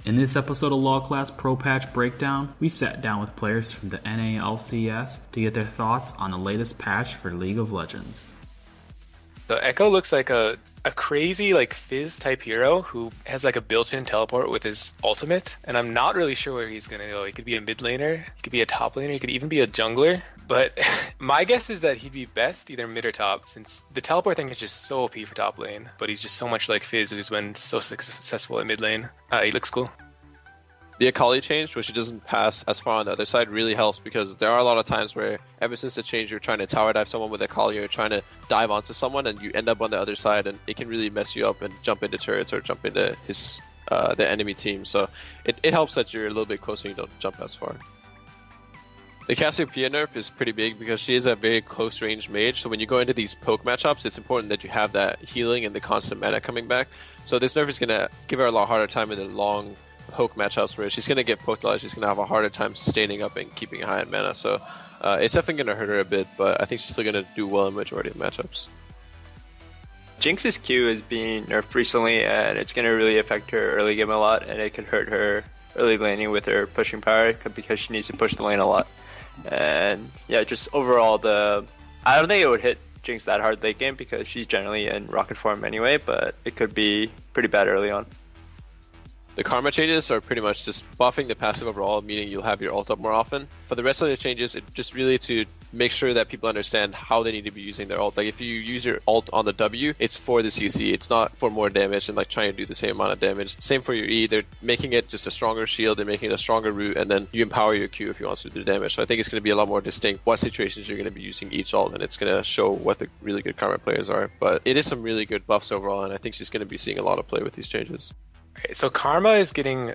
In this episode of Law Class Pro Patch Breakdown, we sat down with players from the NALCS to get their thoughts on the latest patch for League of Legends. So Echo looks like a crazy Fizz type hero who has a built-in teleport with his ultimate, and I'm not really sure where he's gonna go. He could be a mid laner, he could be a top laner, he could even be a jungler, but my guess is that he'd be best either mid or top, since the teleport thing is just so OP for top lane, but he's just so much like Fizz, who's been so successful at mid lane. He looks cool. The Akali change, which doesn't pass as far on the other side, really helps because there are a lot of times where ever since the change you're trying to tower dive someone with Akali, you're trying to dive onto someone and you end up on the other side and it can really mess you up and jump into turrets or jump into the enemy team. So it helps that you're a little bit closer and you don't jump as far. The Cassiopeia nerf is pretty big because she is a very close range mage, so when you go into these poke matchups, it's important that you have that healing and the constant mana coming back. So this nerf is going to give her a lot harder time in the long poke matchups where she's going to get poked a lot, she's going to have a harder time sustaining up and keeping high in mana. So it's definitely going to hurt her a bit, but I think she's still going to do well in the majority of matchups. Jinx's Q is being nerfed recently, and it's going to really affect her early game a lot, and it could hurt her early laning with her pushing power because she needs to push the lane a lot. And yeah, just overall, I don't think it would hit Jinx that hard late game because she's generally in rocket form anyway, but it could be pretty bad early on. The Karma changes are pretty much just buffing the passive overall, meaning you'll have your ult up more often. For the rest of the changes, it's just really to make sure that people understand how they need to be using their ult. Like if you use your ult on the W, it's for the CC. It's not for more damage and trying to do the same amount of damage. Same for your E. They're making it just a stronger shield. They're making it a stronger root, and then you empower your Q if you want to do damage. So I think it's going to be a lot more distinct what situations you're going to be using each ult, and it's going to show what the really good Karma players are. But it is some really good buffs overall, and I think she's going to be seeing a lot of play with these changes. Okay, so Karma is getting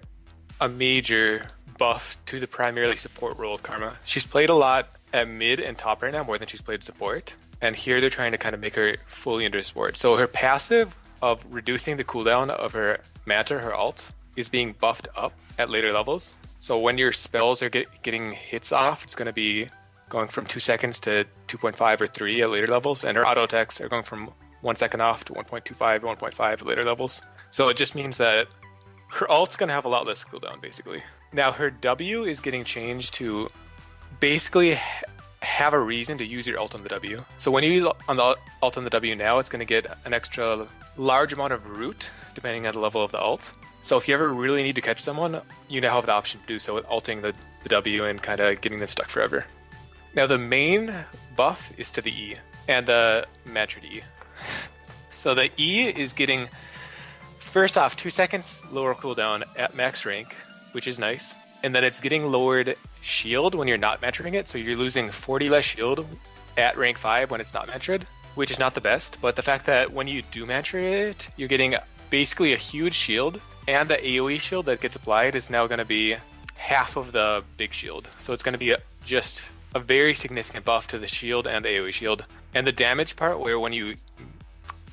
a major buff to the primarily support role of Karma. She's played a lot at mid and top right now, more than she's played support. And here they're trying to kind of make her fully into support. So her passive of reducing the cooldown of her Manta, her ult, is being buffed up at later levels. So when your spells are getting hits off, it's going to be going from 2 seconds to 2.5 or 3 at later levels. And her auto attacks are going from 1 second off to 1.25, 1.5 at later levels. So it just means that her ult's going to have a lot less cooldown, basically. Now, her W is getting changed to basically have a reason to use your ult on the W. So when you use on the ult on the W now, it's going to get an extra large amount of root, depending on the level of the ult. So if you ever really need to catch someone, you now have the option to do so with ulting the W and kind of getting them stuck forever. Now, the main buff is to the E and the Matrid E. So the E is getting, first off, 2 seconds lower cooldown at max rank, which is nice. And then it's getting lowered shield when you're not matching it, so you're losing 40 less shield at rank 5 when it's not matched, which is not the best. But the fact that when you do match it, you're getting basically a huge shield, and the AoE shield that gets applied is now going to be half of the big shield. So it's going to be just a very significant buff to the shield and the AoE shield. And the damage part, where when you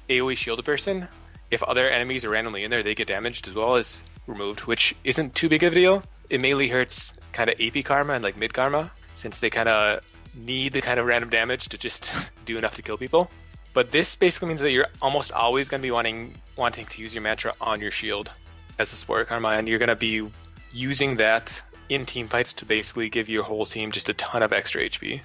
AoE shield a person, if other enemies are randomly in there, they get damaged as well, is removed, which isn't too big of a deal. It mainly hurts kind of AP Karma and mid Karma, since they kind of need the kind of random damage to just do enough to kill people. But this basically means that you're almost always going to be wanting to use your mantra on your shield as a support Karma, and you're going to be using that in team fights to basically give your whole team just a ton of extra HP.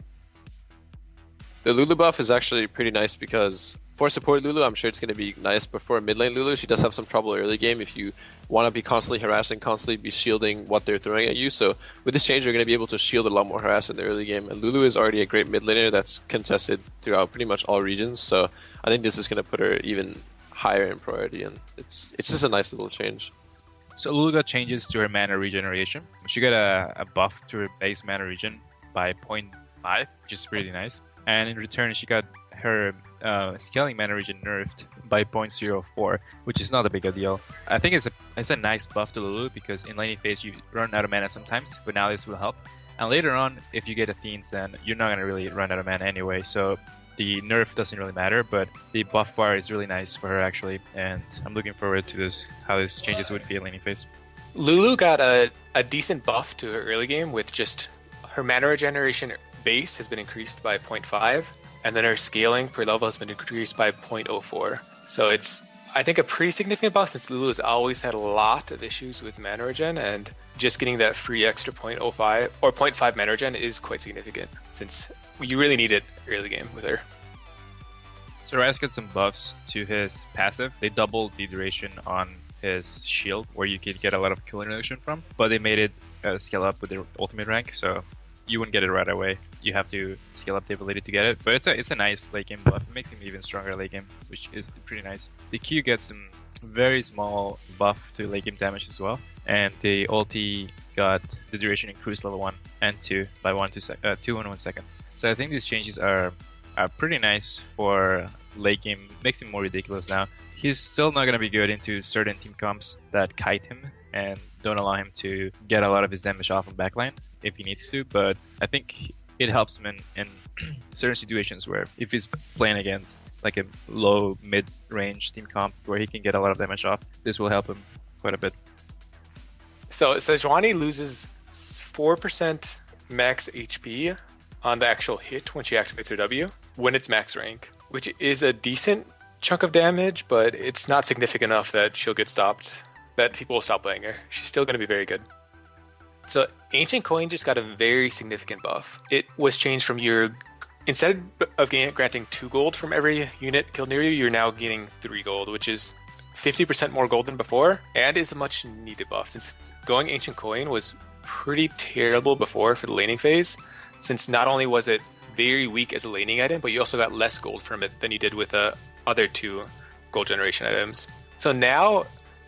The Lulu buff is actually pretty nice because for support Lulu, I'm sure it's going to be nice, but for mid lane Lulu, she does have some trouble early game if you want to be constantly harassing, constantly be shielding what they're throwing at you. So with this change, you're going to be able to shield a lot more harass in the early game. And Lulu is already a great mid laner that's contested throughout pretty much all regions. So I think this is going to put her even higher in priority, and it's just a nice little change. So Lulu got changes to her mana regeneration. She got a buff to her base mana regen by 0.5, which is really nice. And in return, she got her scaling mana regen nerfed by 0.04, which is not a big a deal. I think it's a nice buff to Lulu because in laning phase you run out of mana sometimes, but now this will help. And later on, if you get Athenes, then you're not going to really run out of mana anyway, so the nerf doesn't really matter, but the buff bar is really nice for her actually, and I'm looking forward to how this changes with the laning phase. Lulu got a decent buff to her early game with just her mana regeneration base has been increased by 0.5, and then her scaling per level has been increased by 0.04. So it's I think a pretty significant buff since Lulu has always had a lot of issues with mana regen, and just getting that free extra 0.05 or 0.5 mana regen is quite significant since you really need it early game with her. So Raz got some buffs to his passive. They doubled the duration on his shield, where you could get a lot of cooling reduction from, but they made it scale up with their ultimate rank, so you wouldn't get it right away. You have to scale up the ability to get it, but it's a nice late game buff. It makes him even stronger late game, which is pretty nice. The Q gets some very small buff to late game damage as well, and the ulti got the duration increased level 1 and 2 by 2 and 1 seconds. So I think these changes are pretty nice for late game. Makes him more ridiculous now. He's still not going to be good into certain team comps that kite him and don't allow him to get a lot of his damage off on backline if he needs to, but I think it helps him in certain situations where if he's playing against like a low mid-range team comp where he can get a lot of damage off, this will help him quite a bit. So Sejuani loses 4% max HP on the actual hit when she activates her W when it's max rank, which is a decent chunk of damage, but it's not significant enough that she'll get stopped, that people will stop playing her. She's still going to be very good. So Ancient Coin just got a very significant buff. It was changed from instead of granting 2 gold from every unit killed near you, you're now gaining 3 gold, which is 50% more gold than before, and is a much needed buff, since going Ancient Coin was pretty terrible before for the laning phase, since not only was it very weak as a laning item, but you also got less gold from it than you did with the other 2 gold generation items. So now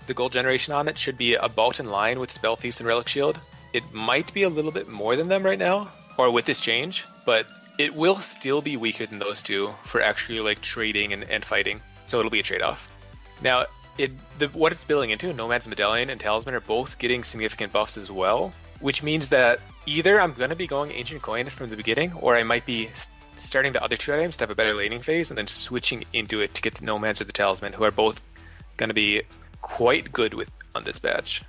the gold generation on it should be about in line with Spell Thieves and Relic Shield. It might be a little bit more than them right now, or with this change, but it will still be weaker than those 2 for actually like trading and fighting. So it'll be a trade-off. Now, what it's building into, Nomad's Medallion and Talisman are both getting significant buffs as well, which means that either I'm going to be going Ancient Coin from the beginning, or I might be starting the other 2 items to have a better laning phase, and then switching into it to get the Nomads or the Talisman, who are both going to be quite good on this batch.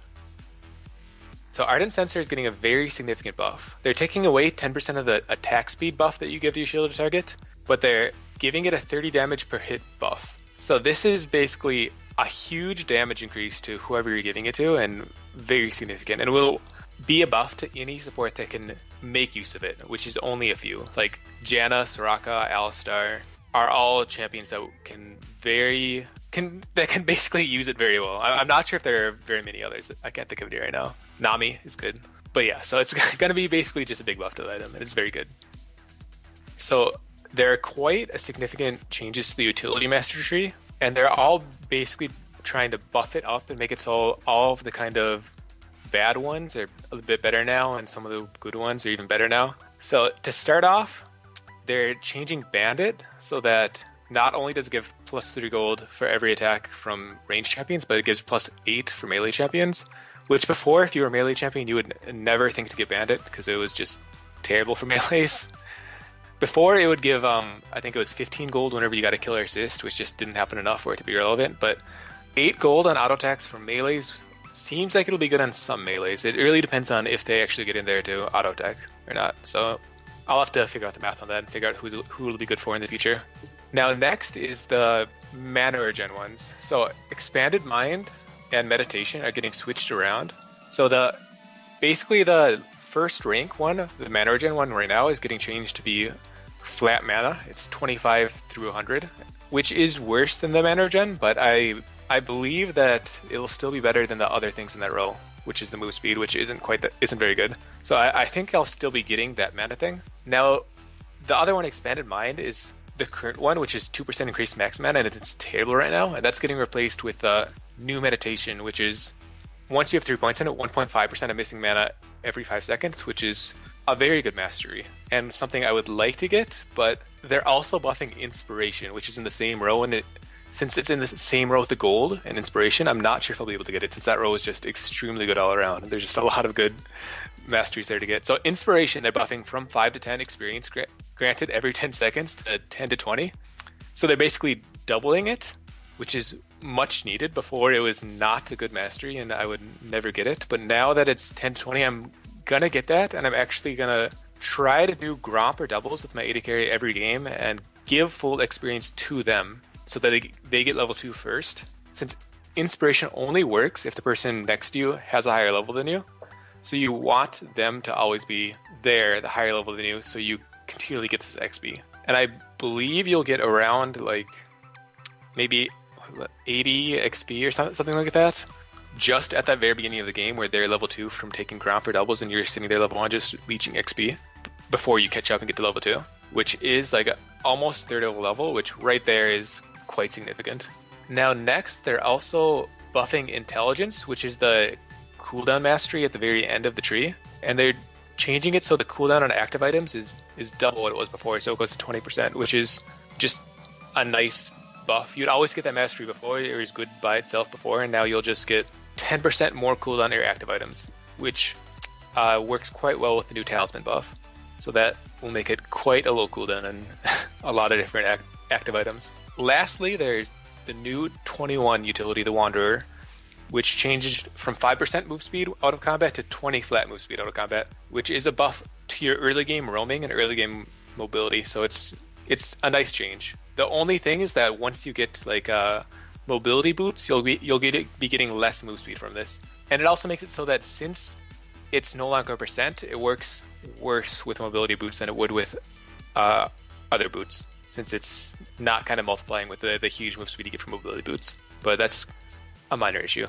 So Ardent Sensor is getting a very significant buff. They're taking away 10% of the attack speed buff that you give to your shielded target, but they're giving it a 30 damage per hit buff. So this is basically a huge damage increase to whoever you're giving it to, and very significant, and will be a buff to any support that can make use of it, which is only a few. Like Janna, Soraka, Alistar are all champions that can basically use it very well. I'm not sure if there are very many others. I can't think of it right now. Nami is good. But yeah, so it's going to be basically just a big buff to the item, and it's very good. So there are quite a significant changes to the utility master tree, and they're all basically trying to buff it up and make it so all of the kind of bad ones are a bit better now, and some of the good ones are even better now. So to start off, they're changing Bandit so that not only does it give plus 3 gold for every attack from ranged champions, but it gives plus 8 for melee champions, which before, if you were a melee champion, you would never think to get Bandit because it was just terrible for melees. Before, it would give, I think it was 15 gold whenever you got a killer assist, which just didn't happen enough for it to be relevant, but 8 gold on auto attacks for melees seems like it'll be good on some melees. It really depends on if they actually get in there to auto attack or not. So I'll have to figure out the math on that and figure out who will be good for in the future. Now next is the mana regen ones. So Expanded Mind and Meditation are getting switched around. So basically the first rank one, the mana regen one right now, is getting changed to be flat mana. It's 25 through 100, which is worse than the mana regen, but I believe that it'll still be better than the other things in that row, which is the move speed, which isn't very good. So I think I'll still be getting that mana thing. Now, the other one, Expanded Mind, is the current one, which is 2% increased max mana, and it's terrible right now. And that's getting replaced with new Meditation, which is once you have 3 points in it, 1.5% of missing mana every 5 seconds, which is a very good mastery and something I would like to get. But they're also buffing Inspiration, which is in the same row, and since it's in the same row with the gold and Inspiration, I'm not sure if I'll be able to get it, since that row is just extremely good all around. There's just a lot of good masteries there to get. So Inspiration, they're buffing from 5 to 10 experience granted every 10 seconds to 10 to 20. So they're basically doubling it, which is much needed. Before, it was not a good mastery and I would never get it. But now that it's 10 to 20, I'm going to get that, and I'm actually going to try to do Gromp or doubles with my AD carry every game and give full experience to them so that they get level 2 first. since inspiration only works if the person next to you has a higher level than you. So you want them to always be there, the higher level than you, so you continually get this XP. And I believe you'll get around like maybe 80 XP or something like that, just at that very beginning of the game where they're level 2 from taking ground for doubles and you're sitting there level 1 just leeching XP before you catch up and get to level 2, which is like almost third of a level, which right there is quite significant. Now next, they're also buffing intelligence, which is the cooldown mastery at the very end of the tree, and they're changing it so the cooldown on active items is double what it was before, so it goes to 20%, which is just a nice buff. You'd always get that mastery before, it was good by itself before, and now you'll just get 10% more cooldown on your active items, which works quite well with the new talisman buff. So that will make it quite a low cooldown on a lot of different active items. Lastly, there's the new 21 utility, the Wanderer, which changes from 5% move speed out of combat to 20 flat move speed out of combat, which is a buff to your early game roaming and early game mobility. So it's a nice change. The only thing is that once you get like mobility boots, you'll be getting less move speed from this, and it also makes it so that since it's no longer a percent, it works worse with mobility boots than it would with other boots, since it's not kind of multiplying with the huge move speed you get from mobility boots. But that's a minor issue.